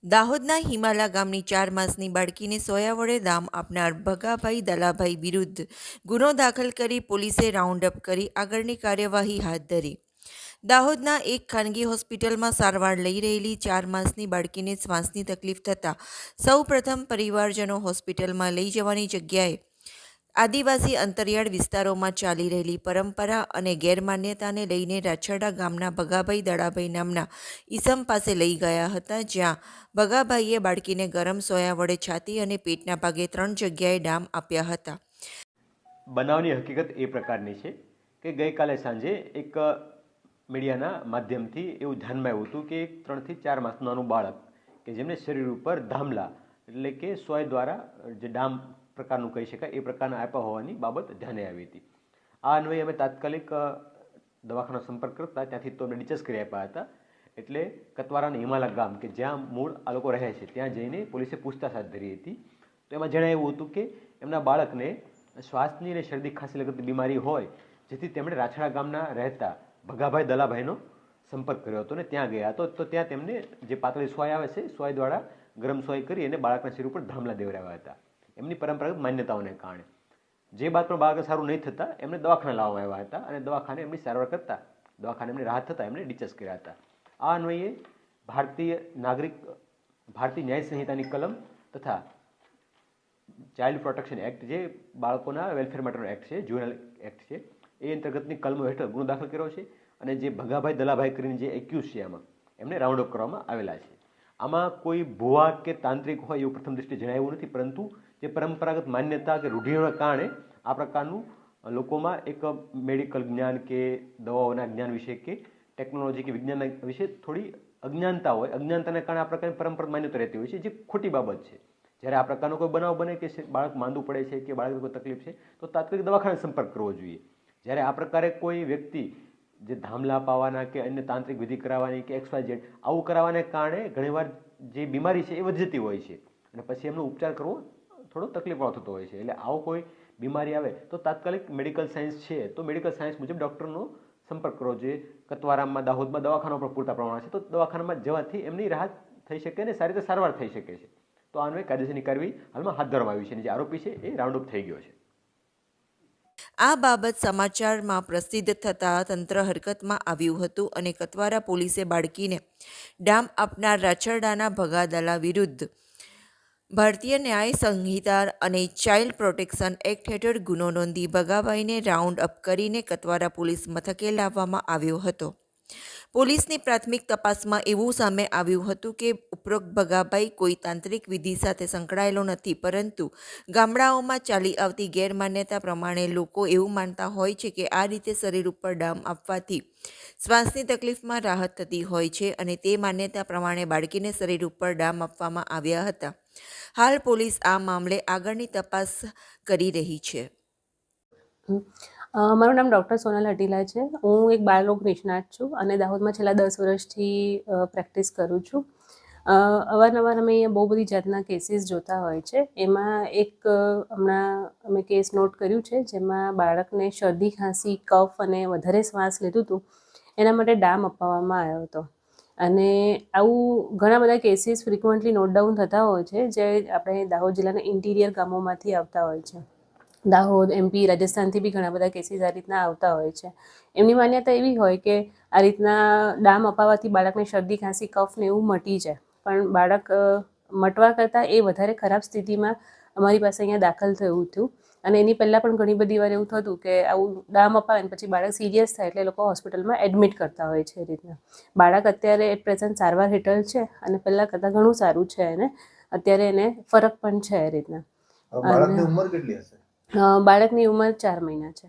દાહોદના હિમાલા ગામની 4 માસની બાળકીને સોયા વડે દામ આપનાર ભગાભાઈ દલાભાઈ વિરુદ્ધ ગુનો દાખલ કરી પોલીસે રાઉન્ડ અપ કરી આગળની કાર્યવાહી હાથ ધરી. દાહોદના એક ખાનગી હોસ્પિટલમાં સારવાર લઈ રહેલી 4 માસની બાળકીને શ્વાસની તકલીફ થતાં સૌ પ્રથમ પરિવારજનો હોસ્પિટલમાં લઈ જવાની જગ્યાએ આદિવાસી અંતરિયાળ વિસ્તારોમાં ચાલી રહેલી પરંપરા અને ગેરમાન્યતાને લઈને રાછરડા ગામના ભગાભાઈ દડાભાઈ નામના ઈસમ પાસે લઈ ગયા હતા, જ્યાં ભગાભાઈએ બાળકીને ગરમ સોયા વડે છાતી અને પેટના ભાગે 3 જગ્યાએ ડામ આપ્યા હતા. બનાવની હકીકત એ પ્રકારની છે કે ગઈકાલે સાંજે એક મીડિયાના માધ્યમથી એવું ધ્યાનમાં આવ્યું હતું કે એક 3 થી 4 માસનું નાનું બાળક કે જેમને શરીર ઉપર ધામલા એટલે કે સોય દ્વારા જે ડામ પ્રકારનું કહી શકાય એ પ્રકારના આપ્યા હોવાની બાબત ધ્યાને આવી હતી. આ અન્વયે અમે તાત્કાલિક દવાખાનો સંપર્ક કરતા ત્યાંથી તો અમે ડિસ્ચાર્જ કરી આપ્યા હતા. એટલે કતવારાના હિમાલા ગામ કે જ્યાં મૂળ આ લોકો રહે છે ત્યાં જઈને પોલીસે પૂછતાછ હાથ ધરી હતી. તો એમાં જણાવ્યું હતું કે એમના બાળકને શ્વાસની અને શરદી ખાંસી લગતી બીમારી હોય, જેથી તેમણે રાછડા ગામના રહેતા ભગાભાઈ દલાભાઈનો સંપર્ક કર્યો હતો ને ત્યાં ગયા હતો. તો ત્યાં તેમને જે પાતળી સોય આવે છે સોય દ્વારા ગરમ સોય કરી અને બાળકના શરીર ઉપર ધામલા દેવડાવ્યા હતા એમની પરંપરાગત માન્યતાઓને કારણે. જે બાદ પણ બાળક સારું નહીં થતાં એમને દવાખાને લાવવામાં આવ્યા હતા અને દવાખાને એમની સારવાર કરતાં દવાખાને એમને રાહત થતાં એમને ડિસ્ચાર્જ કર્યા હતા. આ અન્વયે ભારતીય ન્યાય સંહિતાની કલમ તથા ચાઇલ્ડ પ્રોટેક્શન એક્ટ, જે બાળકોના વેલફેર માટેનો એક્ટ છે, જ્યુવેનાઇલ એક્ટ છે, એ અંતર્ગતની કલમો હેઠળ ગુનો દાખલ કર્યો છે અને જે ભગાભાઈ દલાભાઈ કરીને જે એક્યુઝ છે આમાં એમને રાઉન્ડ અપ કરવામાં આવેલા છે. આમાં કોઈ ભુવા કે તાંત્રિક હોય એવું પ્રથમ દૃષ્ટિએ જણાવ્યું નથી, પરંતુ જે પરંપરાગત માન્યતા કે રૂઢિઓના કારણે આ પ્રકારનું લોકોમાં એક મેડિકલ જ્ઞાન કે દવાઓના જ્ઞાન વિશે કે ટેકનોલોજી કે વિજ્ઞાન વિશે થોડી અજ્ઞાનતા હોય. અજ્ઞાનતાને કારણે આ પ્રકારની પરંપરાગત માન્યતા રહેતી હોય છે, જે ખોટી બાબત છે. જ્યારે આ પ્રકારનો કોઈ બનાવ બને કે બાળક માંદું પડે છે કે બાળકને કોઈ તકલીફ છે તો તાત્કાલિક દવાખાને સંપર્ક કરવો જોઈએ. જ્યારે આ પ્રકારે કોઈ વ્યક્તિ જે ધામલા પાવાના કે અન્ય તાંત્રિક વિધિ કરાવવાની કે XYZ આવું કરાવવાને કારણે ઘણીવાર જે બીમારી છે એ વધી જતી હોય છે અને પછી એમનો ઉપચાર કરવો થોડો તકલીફવાળો થતો હોય છે. એટલે આવો કોઈ બીમારી આવે તો તાત્કાલિક મેડિકલ સાયન્સ છે તો મેડિકલ સાયન્સ મુજબ ડૉક્ટરનો સંપર્ક કરવો જોઈએ. કતવારામાં, દાહોદમાં દવાખાના પણ પૂરતા પ્રમાણમાં છે, તો દવાખાનામાં જવાથી એમની રાહત થઈ શકે અને સારી રીતે સારવાર થઈ શકે છે. તો આનો કાયદેસરની કાર્યવાહી હાલમાં હાથ ધરવામાં આવી છે અને જે આરોપી છે એ રાઉન્ડ અપ થઈ ગયો છે. આ બાબત સમાચારમાં પ્રસિદ્ધ થતાં તંત્ર હરકતમાં આવ્યું હતું અને કતવારા પોલીસે બાળકીને ડામ આપનાર રાછરડાના ભગાદલા વિરુદ્ધ ભારતીય ન્યાય સંહિતા અને ચાઇલ્ડ પ્રોટેક્શન એક્ટ હેઠળ ગુનો નોંધી ભગાભાઈને રાઉન્ડ અપ કરીને કતવારા પોલીસ મથકે લાવવામાં આવ્યો હતો. પોલીસની પ્રાથમિક તપાસમાં એવું સામે આવ્યું હતું કે ઉપરોક્ત ભગાભાઈ કોઈ તાંત્રિક વિધિ સાથે સંકળાયેલો નથી, પરંતુ ગામડાઓમાં ચાલી આવતી ગેરમાન્યતા પ્રમાણે લોકો એવું માનતા હોય છે કે આ રીતે શરીર ઉપર ડામ આપવાથી શ્વાસની તકલીફમાં રાહત થતી હોય છે અને તે માન્યતા પ્રમાણે બાળકીને શરીર ઉપર ડામ આપવામાં આવ્યા હતા. હાલ પોલીસ આ મામલે આગળની તપાસ કરી રહી છે. મારું નામ ડૉક્ટર સોનલ હટીલા છે. હું એક બાળરોગ નિષ્ણાત છું અને દાહોદમાં છેલ્લા 10 વર્ષથી પ્રેક્ટિસ કરું છું. અવારનવાર અમે અહીંયા બહુ બધી જાતના કેસીસ જોતા હોય છે. એમાં એક હમણાં અમે કેસ નોટ કર્યું છે જેમાં બાળકને શરદી, ખાંસી, કફ અને વધારે શ્વાસ લેતું હતું એના માટે ડામ અપાવવામાં આવ્યો હતો. અને આવું ઘણા બધા કેસીસ ફ્રિકવન્ટલી નોટ ડાઉન થતા હોય છે જે આપણે દાહોદ જિલ્લાના ઇન્ટિરિયર ગામોમાંથી આવતા હોય છે. દાહોદ, MP, રાજસ્થાનથી બી ઘણા બધા કેસીસ આ રીતના આવતા હોય છે. એમની માન્યતા એવી હોય કે આ રીતના ડામ અપાવવાથી બાળકને શરદી, ખાંસી, કફ ને એવું મટી જાય, પણ બાળક મટવા કરતાં એ વધારે ખરાબ સ્થિતિમાં અમારી પાસે અહીંયા દાખલ થયું હતું. અને એની પહેલાં પણ ઘણી બધી વાર એવું થતું કે આવું ડામ અપાવે ને પછી બાળક સિરિયસ થાય એટલે લોકો હોસ્પિટલમાં એડમિટ કરતા હોય છે. એ રીતના બાળક અત્યારે એટ પ્રેઝન્ટ સારવાર હેઠળ છે અને પહેલાં કરતાં ઘણું સારું છે અને અત્યારે એને ફરક પણ છે. એ રીતના બાળકની ઉંમર કેટલી હશે? બાળકની ઉંમર 4 મહિના છે.